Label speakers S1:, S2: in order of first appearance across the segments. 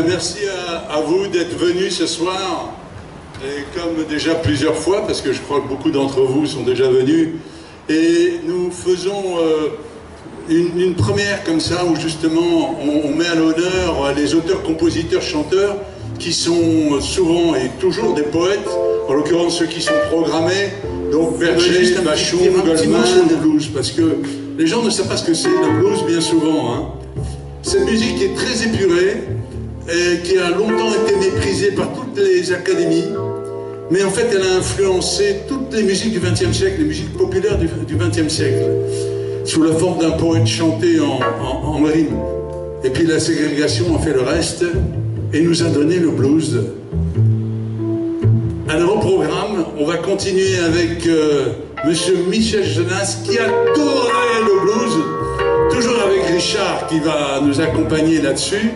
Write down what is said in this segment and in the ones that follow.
S1: Merci à vous d'être venus ce soir, et comme déjà plusieurs fois, parce que je crois que beaucoup d'entre vous sont déjà venus, et nous faisons une première comme ça, où justement on met à l'honneur les auteurs, compositeurs, chanteurs, qui sont souvent et toujours des poètes, en l'occurrence ceux qui sont programmés, donc Berger, Bachung, Goldman, le blues, parce que les gens ne savent pas ce que c'est le blues bien souvent. Hein. Cette musique est très épurée, et qui a longtemps été méprisée par toutes les académies, mais en fait elle a influencé toutes les musiques du XXe siècle, les musiques populaires du XXe siècle, sous la forme d'un poète chanté en rime. Et puis la ségrégation a fait le reste et nous a donné le blues. Alors au programme, on va continuer avec monsieur Michel Jonas qui adorait le blues, toujours avec Richard qui va nous accompagner là-dessus,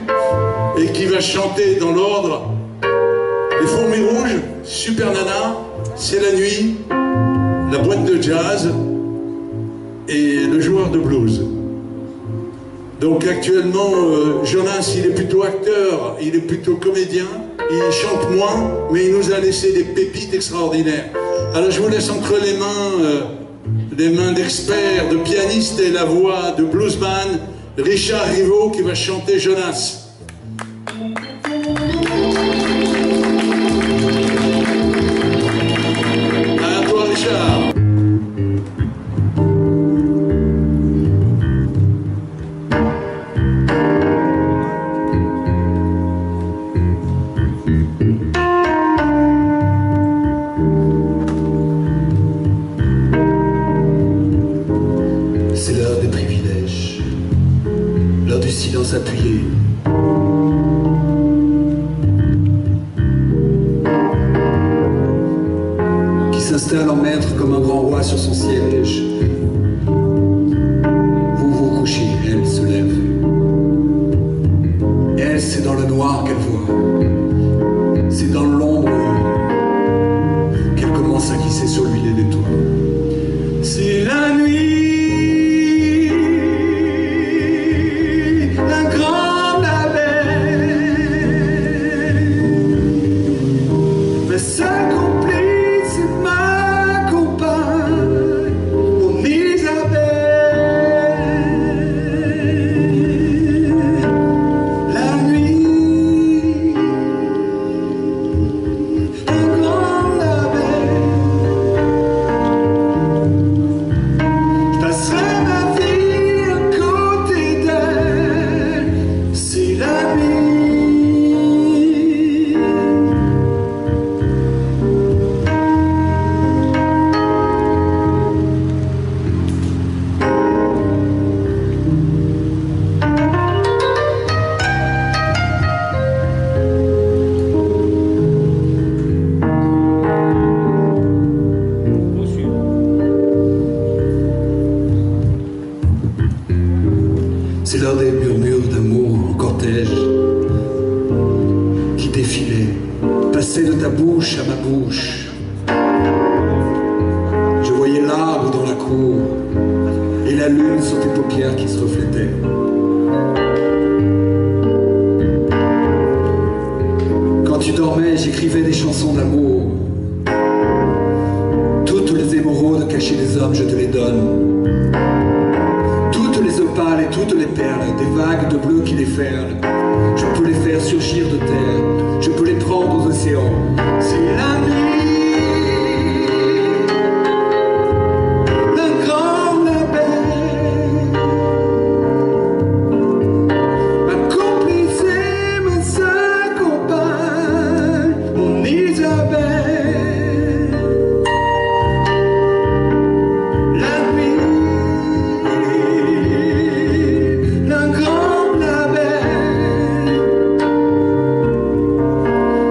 S1: et qui va chanter dans l'ordre Les Fourmis Rouges, Super Nana, C'est la nuit, La boîte de jazz et Le joueur de blues. Donc actuellement, Jonas, il est plutôt acteur, il est plutôt comédien, il chante moins, mais il nous a laissé des pépites extraordinaires. Alors je vous laisse entre les mains d'experts, de pianistes et la voix de bluesman, Richard Rivot qui va chanter Jonas. À toi Richard.
S2: C'est l'heure des privilèges, l'heure du silence appuyé. Qui s'installe en maître comme un grand roi sur son siège. Vous vous couchez, elle se lève. Elle, c'est dans le noir qu'elle voit. C'est dans l'ombre qu'elle commence à glisser sur l'huile des toits. C'est la nuit. C'est l'heure des murmures d'amour en cortège qui défilaient, passaient de ta bouche à ma bouche. Je voyais l'arbre dans la cour et la lune sur tes paupières qui se reflétaient. Quand tu dormais, j'écrivais des chansons d'amour. Toutes les émeraudes cachées des hommes, je te les donne. Les opales et toutes les perles, des vagues de bleu qui déferlent. Je peux les faire surgir de terre, je peux les prendre aux océans. C'est la nuit d'un grand label. Ma complice et ma seule compagne, mon Isabelle. La nuit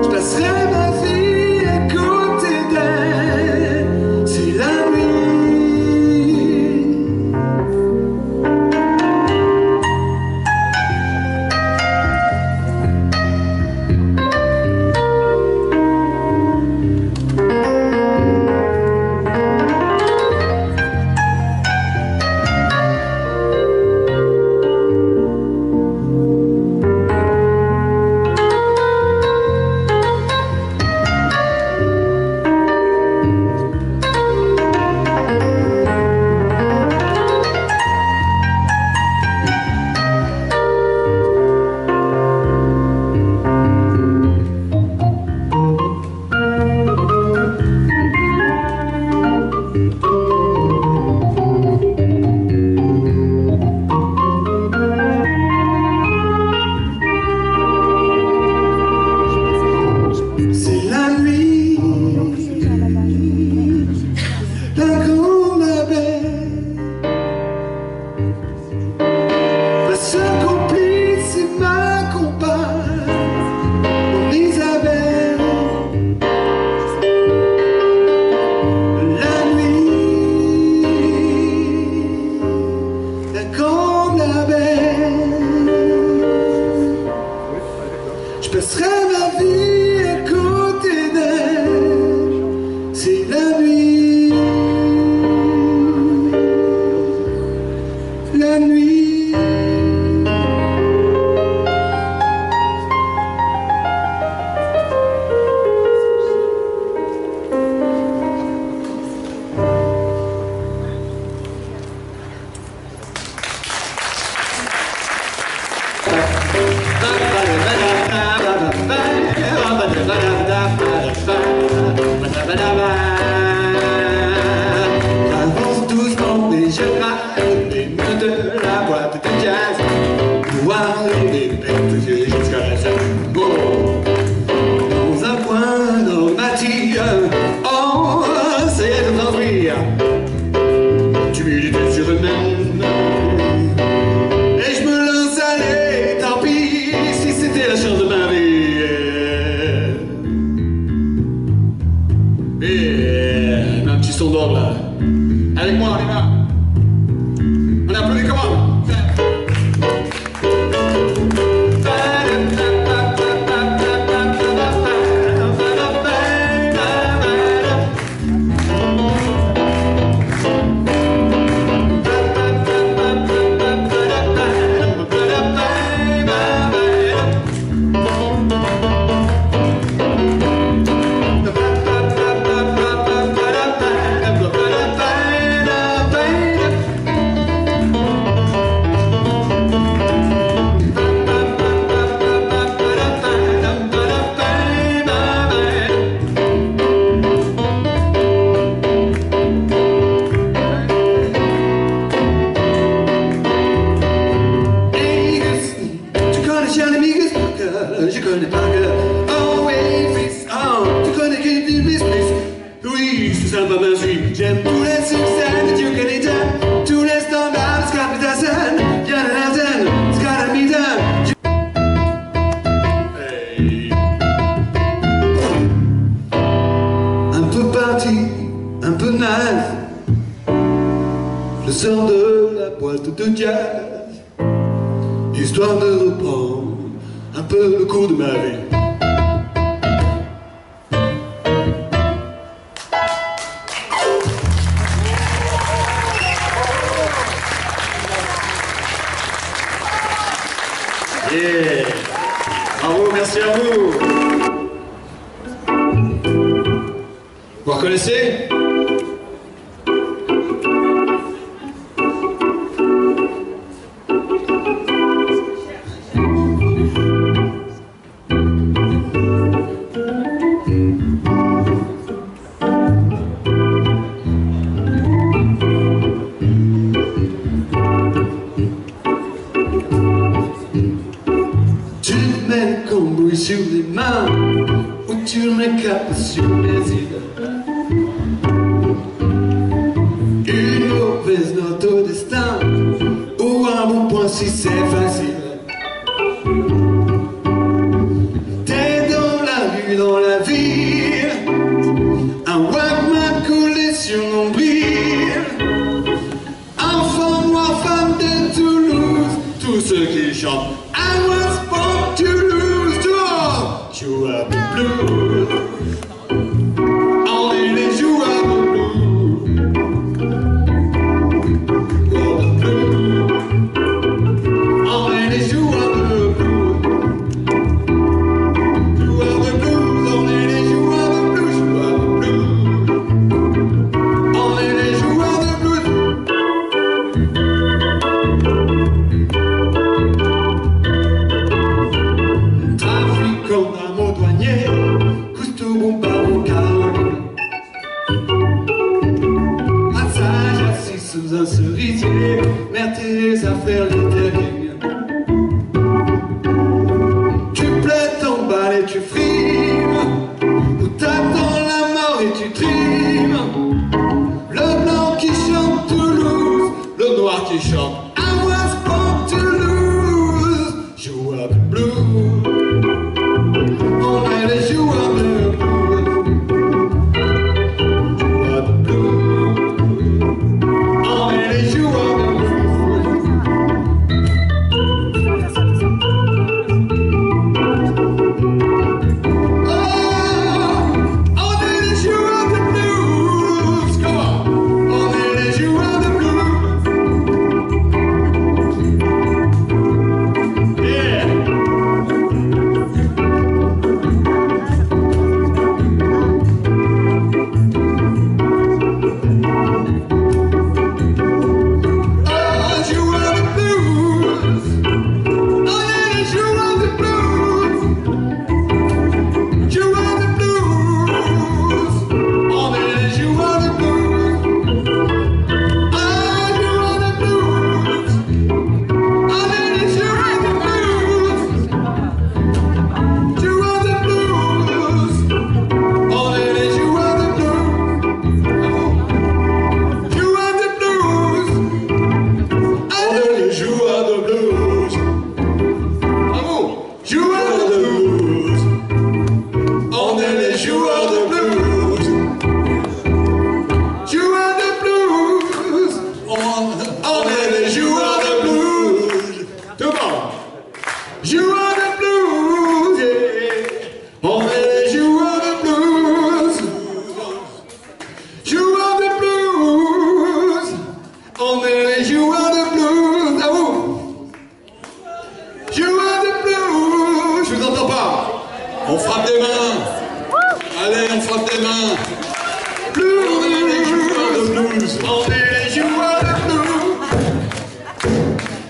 S2: je passerai ma vie à côté Ma seule complice, c'est ma compagne, mon Isabelle. La nuit, la grande, la belle, je passerai ma vie à côté d'elle. C'est la nuit, la nuit. J'avance doucement et je râle les murs de la boîte de jazz. Voir les bêtes jusqu'à la scène. Dans un coin normatif, oh, c'est de s'enfuir. Timidité sur eux-mêmes. Et je me lance à aller, tant pis si c'était la chance de ma vie. Et un petit son d'orgue là. Avec moi, on y va. On applaudit comment? Je connais pas que oh oui, fils, oh, tu connais que du business. Oui, c'est sympa, merci. J'aime tous les succès de Duke Ellington, tous les standards, Scott Peterson, Jan Anderson, Scott Hamilton. Hey. Un peu parti, un peu naze, je sors de la boîte de jazz, histoire de reprendre un peu le cours de ma vie. Yeah. Bravo, merci à vous. Vous reconnaissez? Sur les mains, ou tu me capes sur les îles. Une mauvaise note au destin, ou un bon point si c'est facile. T'es dans la rue, dans la ville, un Walkman collé sur mon nombril. Enfant noir, femme de Toulouse, tous ceux qui chantent I was born to lose. Joueurs de blues, on est les joueurs de blues. Joueurs de blues, on est les joueurs de blues. Joueurs de blues, on est les joueurs de blues. Joueurs de blues, on est les joueurs de blues. Trafiquant d'amour douanier, couteau bombard au Caroline. Passage assis sous un cerisier, mère tes affaires les terribles. Tu plais, t'emballes et tu frimes, ou t'attends la mort et tu trimes. Le blanc qui chante Toulouse, le noir qui chante.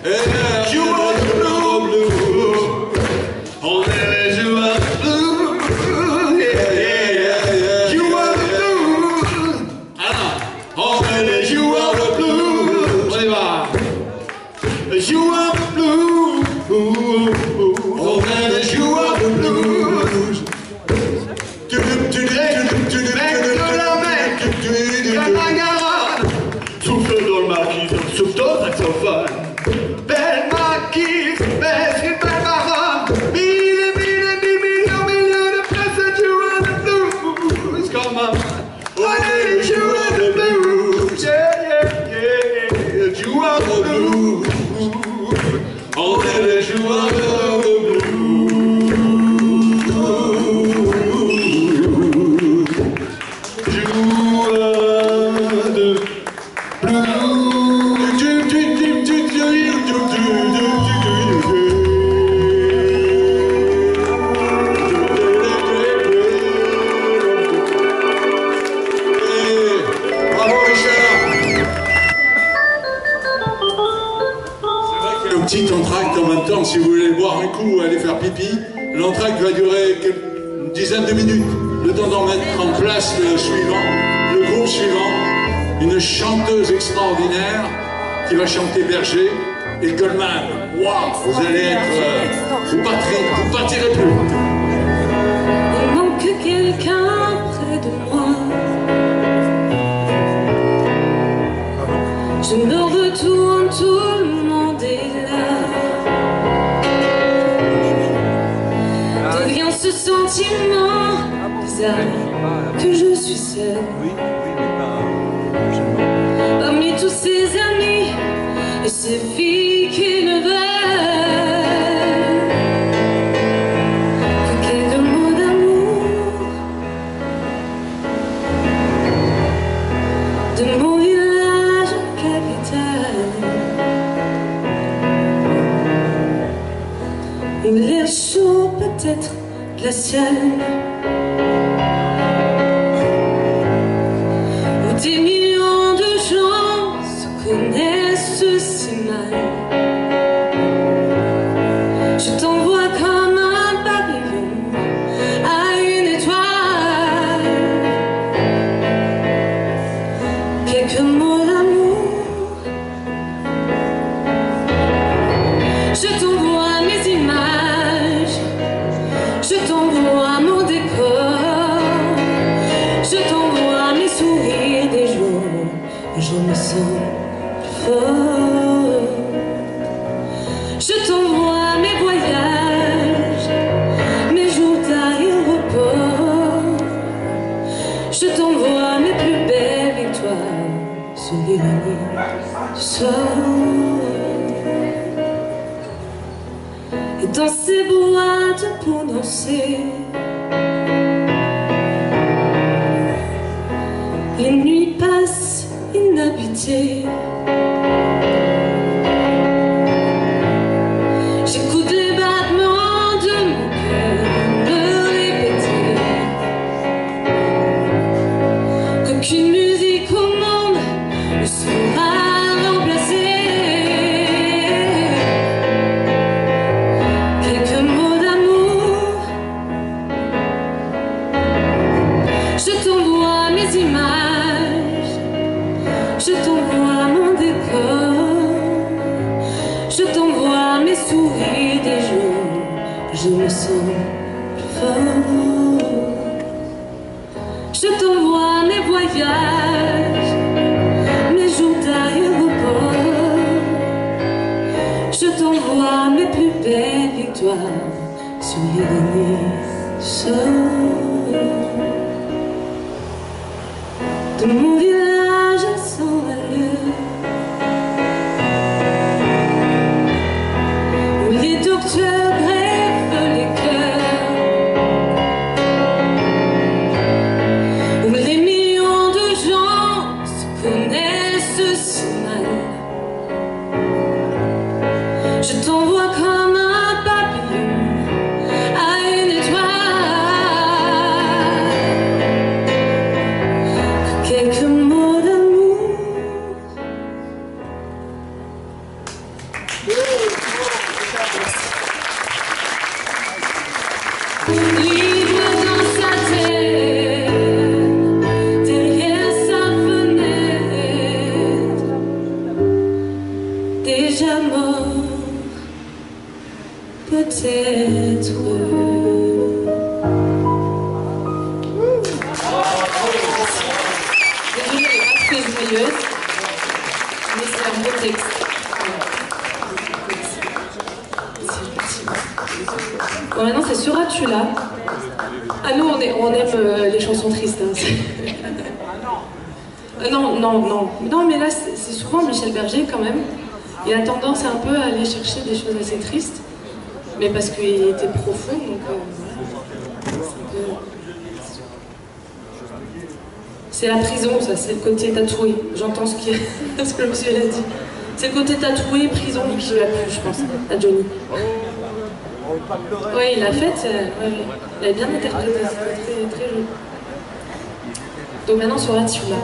S2: You are the blues. Only you are the blues. Yeah, yeah, yeah, yeah. You are the blues. Only you are the blues. On y va. You are the blues. Only you are the blues. Souffle dans le marquis, souffle dans le saxophone. Belle marquise, belle, c'est belle baronne. Mille millions de personnes, you are the blues. Come on. Only you are the blues. Yeah, yeah, yeah. You are the blues. Only you are the blues.
S1: Petit entracte en même temps, si vous voulez boire un coup ou aller faire pipi, l'entracte va durer une dizaine de minutes, le temps d'en mettre en place le suivant, le groupe suivant, une chanteuse extraordinaire qui va chanter Berger et Goldman. Waouh, vous allez être, vous partirez plus.
S3: Il manque quelqu'un près de moi. Je me retourne, tout le monde est là. D'où vient ce sentiment bizarre que je suis seule parmi tous ces amis et ces filles qui ne veulent que quelques mots d'amour de mon village capital où l'air chaud peut-être glacial, où des millions de gens se connaissent si mal. Je t'envoie comme un papillon à une étoile, quelques mots d'amour. Je t'envoie mes images, je t'envoie mon décor, je t'envoie mes sourires des jours où je me sens plus fort. Je t'envoie mes voyages, mes jours d'aéroport, je t'envoie mes plus belles victoires sur l'ironie du sort. Et dans ces boîtes pour danser, les nuits passent inhabitées. J'écoute les battements de mon cœur me répéter qu'aucune musique au monde ne sera remplacée. Quelques mots d'amour, je t'envoie mes images, je t'envoie mon décor, je t'envoie mes sourires des jours où je me sens plus fort. Je t'envoie mes voyages, mes jours d'aéroport, je t'envoie mes plus belles victoires sur l'ironie du sort. De mon village à 100 allures, où les docteurs greffent les cœurs, où les millions de gens se connaissent si mal. Je t'envoie comme un papillon à une étoile, quelques mots d'amour. peut-être. Désolée, elle n'est pas très joyeuse, mais c'est un beau texte. Bon, maintenant c'est Suratula. Ah nous on aime les chansons tristes. Hein. Non, mais là c'est souvent Michel Berger quand même. Il a tendance un peu à aller chercher des choses assez tristes, mais parce qu'il était profond, donc c'est la prison, ça, c'est le côté tatoué. J'entends ce que le monsieur a dit. C'est le côté tatoué, prison qui lui a plu, je pense, à Johnny. Oui, il l'a fait, il a bien interprété, c'était très joli. Donc maintenant sur Suratula.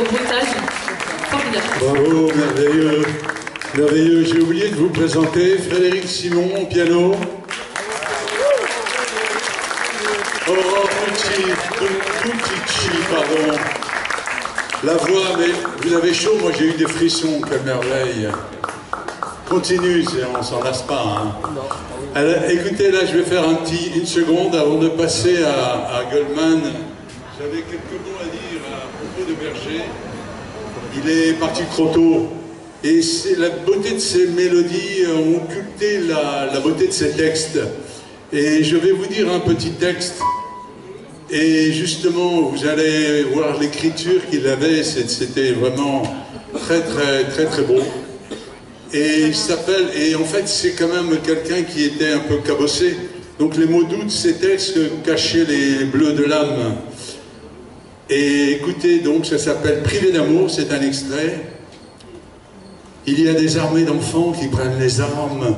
S3: au bruitage. Formidable.
S1: Bravo, merveilleux. Merveilleux. J'ai oublié de vous présenter Frédéric Simon au piano. Aurore Pucci, pardon. La voix, mais vous avez chaud, moi j'ai eu des frissons, quelle merveille. Continue, on s'en lasse pas. Hein. Alors, écoutez, là je vais faire une seconde avant de passer à Goldman. J'avais quelques mots à dire à propos de Berger. Il est parti trop tôt. Et la beauté de ses mélodies ont occulté la beauté de ses textes. Et je vais vous dire un petit texte. Et justement, vous allez voir l'écriture qu'il avait, c'était vraiment très beau. Et il s'appelle, et en fait c'est quand même quelqu'un qui était un peu cabossé. Donc les mots doux de ces textes cachaient les bleus de l'âme. Et écoutez, donc ça s'appelle Privé d'amour, c'est un extrait. Il y a des armées d'enfants qui prennent les armes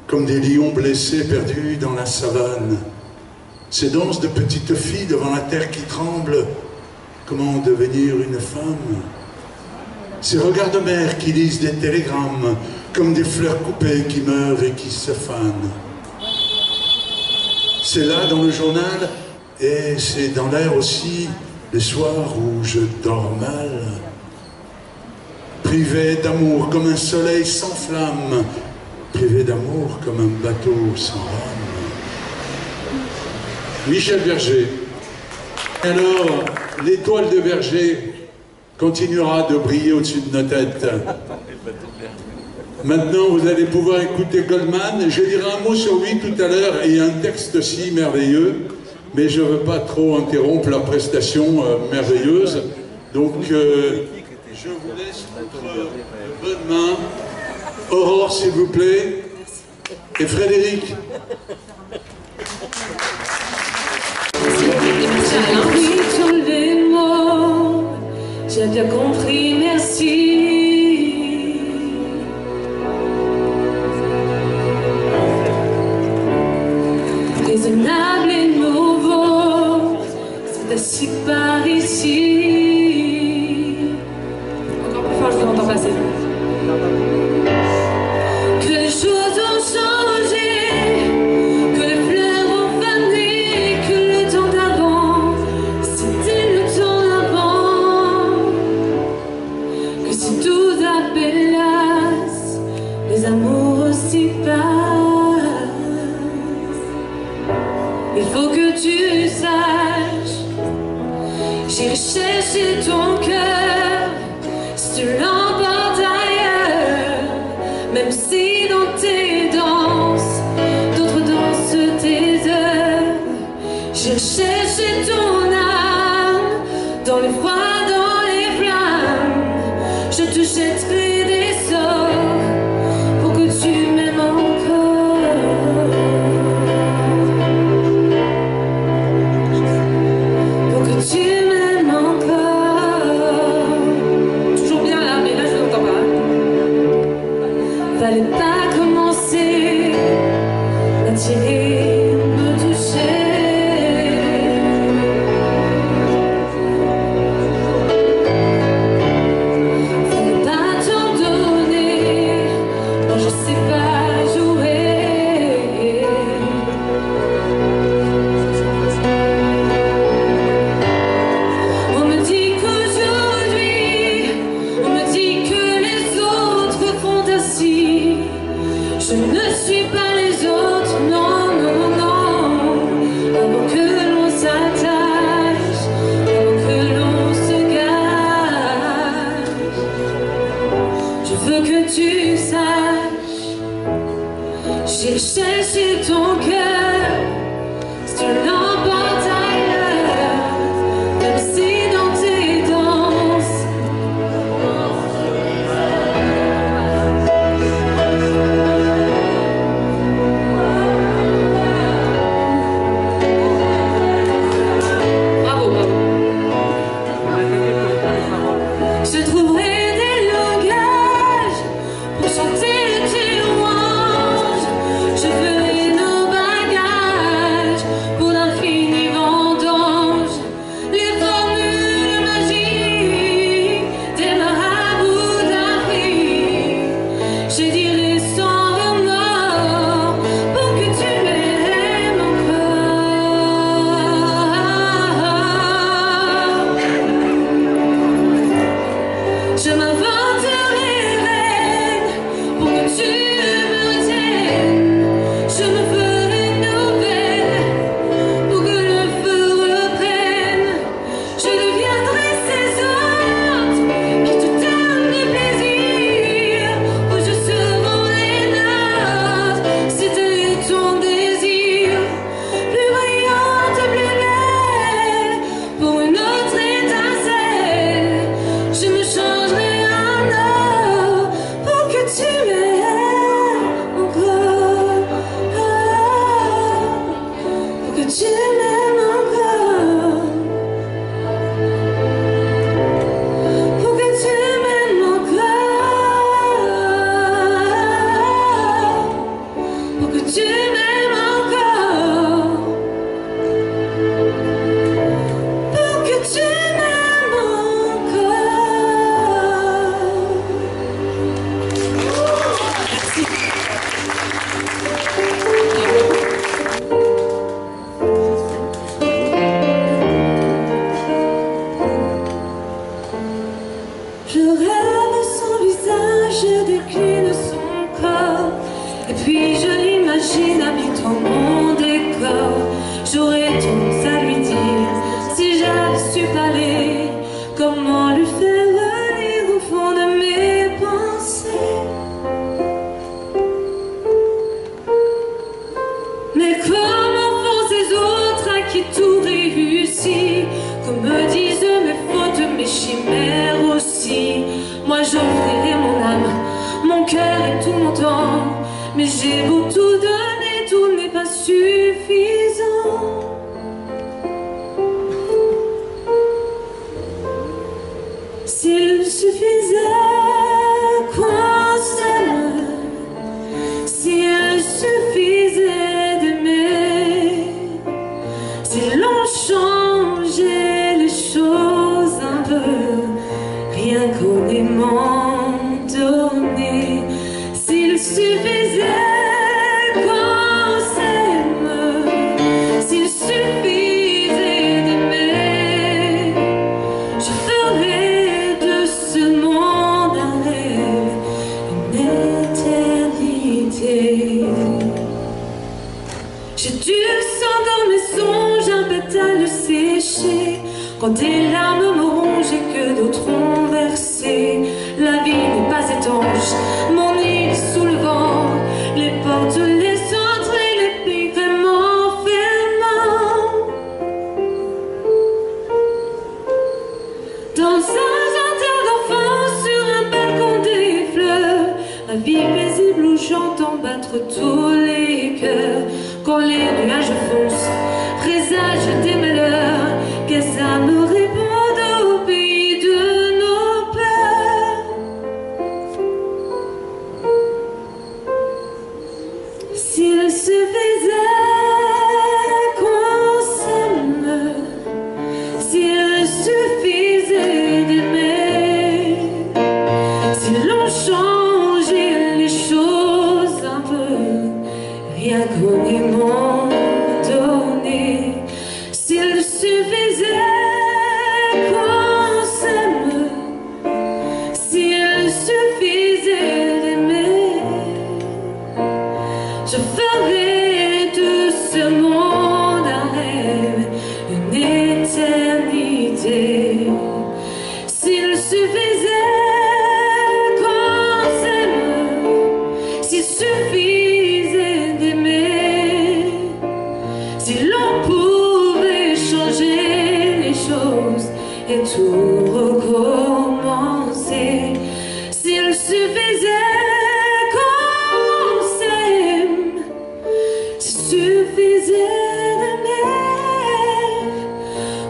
S1: comme des lions blessés perdus dans la savane. Ces danses de petites filles devant la terre qui tremble, comment devenir une femme? Ces regards de mère qui lisent des télégrammes, comme des fleurs coupées qui meurent et qui se fanent. C'est là dans le journal, et c'est dans l'air aussi, les soirs où je dors mal. Privé d'amour comme un soleil sans flamme, privé d'amour comme un bateau sans rame. Michel Berger. Alors, l'étoile de Berger continuera de briller au-dessus de nos têtes. Maintenant, vous allez pouvoir écouter Goldman. Je dirai un mot sur lui tout à l'heure et un texte aussi merveilleux, mais je ne veux pas trop interrompre la prestation merveilleuse. Donc, je vous laisse entre bonnes mains. Aurore, s'il vous plaît, et Frédéric.
S3: Oui, tous les mots, j'ai bien compris, merci. Raisonnable et nouveau, c'est assis par ici. Encore plus fort, je vous entends passer. Que les choses ont changé. Les amours aussi passent. Il faut que tu saches, j'irai chercher ton cœur si tu l'emportes ailleurs. Même si dans tes danses, d'autres dansent tes heures. J'irai chercher ton âme dans les froids, dans les flammes. Je te jetterai des sorts. Fallait pas commencer à tirer, me toucher. tu m'aimes encore, pour que tu m'aimes encore, pour que tu m'aimes encore, pour que tu m'aimes encore. Merci. Je rêve son visage, je décline son corps, et puis je l'imagine habitant mon décor. J'aurais tendance à lui dire, si j'avais su parler, comment lui faire relire au fond de mes pensées. Mais comment font ces autres à qui tout réussit, qu'on me dise mes fautes, mes chimères aussi. Moi j'offrirai mon âme, mon cœur et tout mon temps, mais j'ai beau tout donner, tout n'est pas suffisant. S'il suffisait qu'on s'aime, s'il suffisait d'aimer, si l'on changeait les choses un peu, rien qu'en aimant donner, s'il suffisait qu'on s'aime, s'il suffisait d'aimer, je ferais de ce monde un rêve, une éternité. J'ai du sang dans mes songes, un pétale séché, quand des larmes me rongent et que d'autres ont versé. La vie n'est pas étanche, mon île est sous le vent, les portes, les centres et les pays vraiment fermants. Dans un jardin d'enfants, sur un balcon des fleurs, la vie paisible où j'entends battre tous les cœurs. Quand les nuages foncent, présagent des malheurs, qu'est-ce à me répondre au pays de nos peurs? S'il suffisait qu'on s'aime, s'il suffisait d'aimer, si l'on changeait les choses un peu, rien qu'en aimant donner, s'il suffisait qu'on s'aime, s'il suffisait d'aimer, je ferais de ce monde un rêve, une éternité. S'il suffisait qu'on s'aime, s'il suffisait d'aimer, si l'on pouvait changer les choses et tout recommencer, s'il suffisait qu'on s'aime, s'il suffisait d'aimer,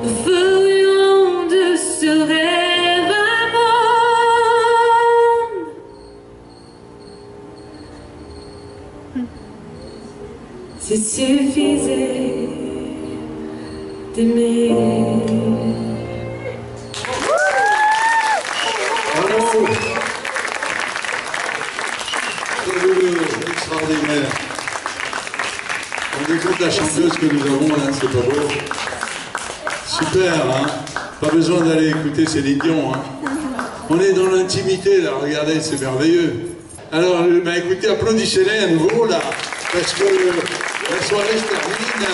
S3: nous ferions de ce rêve un monde. S'il suffisait d'aimer.
S1: Bravo! Fabuleux, extraordinaire. On écoute la chanteuse que nous avons là, c'est pas beau? Super, hein? Pas besoin d'aller écouter Céline Dion, hein? On est dans l'intimité là, regardez, c'est merveilleux. Alors, bah, écoutez, applaudissez-les à nouveau là, parce que la soirée se termine.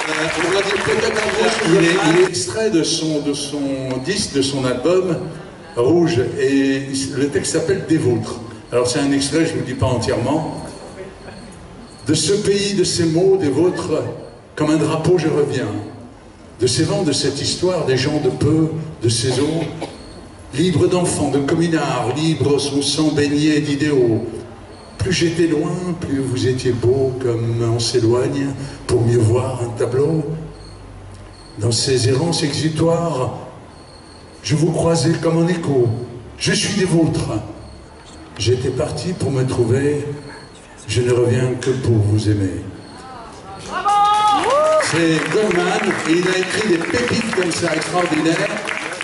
S1: On va dire peut-être un mot. Il est extrait de son disque, de son album Rouge, et le texte s'appelle Des Vôtres. Alors c'est un extrait, je ne vous le dis pas entièrement. De ce pays, de ces mots, des vôtres, comme un drapeau je reviens. De ces vents, de cette histoire, des gens de peu, de ces eaux, libre d'enfants, de communards, libre son sang baigné d'idéaux, Plus j'étais loin, plus vous étiez beau, comme on s'éloigne pour mieux voir un tableau. Dans ces errances exutoires, je vous croisais comme en écho. Je suis des vôtres. J'étais parti pour me trouver. Je ne reviens que pour vous aimer. C'est Goldman, et il a écrit des pépites comme ça, extraordinaires.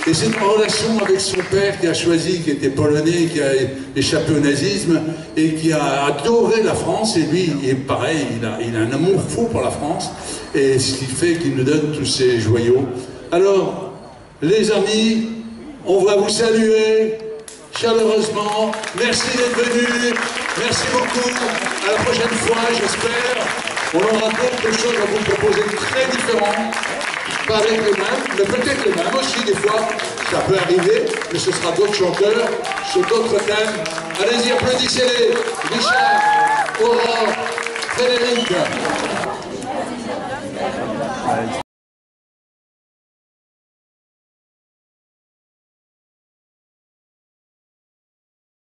S1: Et c'est une relation avec son père qui a choisi, qui était polonais, qui a échappé au nazisme, et qui a adoré la France. Et lui, il est pareil, il a un amour fou pour la France, et ce qui fait qu'il nous donne tous ces joyaux. Alors, les amis, on va vous saluer chaleureusement. Merci d'être venus. Merci beaucoup. À la prochaine fois, j'espère. On aura d'autres choses à vous proposer très différentes. Pas avec les mêmes, mais peut-être les mêmes aussi des fois. Ça peut arriver, mais ce sera d'autres chanteurs, sur d'autres thèmes. Allez-y, applaudissez-les. Richard, Aurore, Frédéric.